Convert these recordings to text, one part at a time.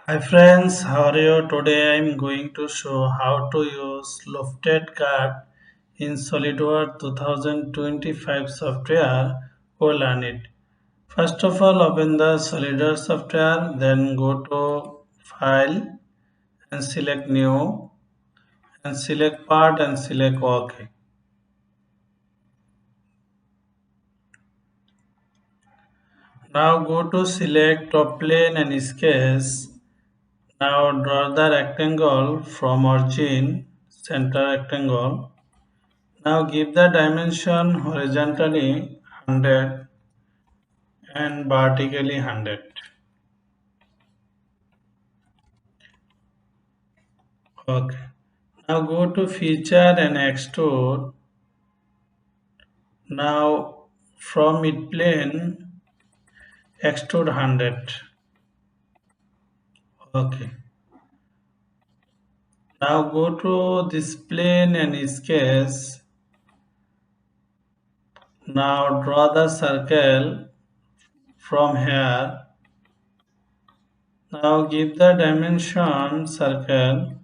Hi friends, how are you? Today I am going to show how to use Lofted Cut in SolidWorks 2025 software. We'll learn it. First of all, open the SolidWorks software, then go to File and select New and select Part and select OK. Now go to select top plane and sketch. Now draw the rectangle from origin, center rectangle. Now give the dimension horizontally 100 and vertically 100. Okay. Now go to feature and extrude. Now from mid plane extrude 100. Okay. Now go to this plane and sketch. Now draw the circle from here. Now give the dimension circle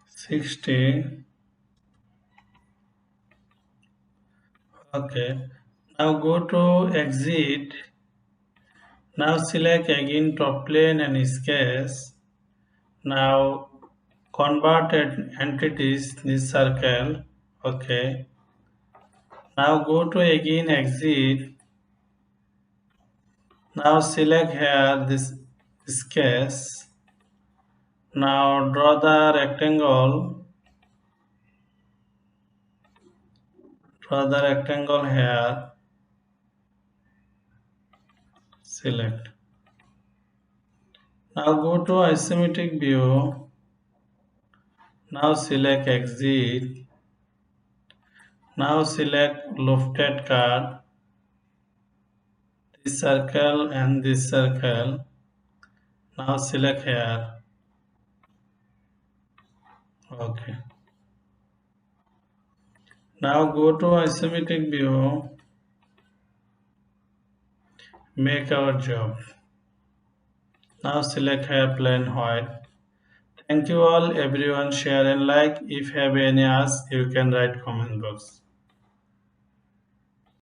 60. Okay. Now go to exit. Now select again top plane and sketch. Now converted entities this circle. Okay. Now go to again exit. Now select here this sketch. Now draw the rectangle. Draw the rectangle here. Select. Now go to isometric view. Now select exit. Now select lofted cut. This circle and this circle. Now select here. Okay. Now go to isometric view. Make our job. Now select here plain white. Thank you all everyone, share and like. If you have any ask you can write comment box.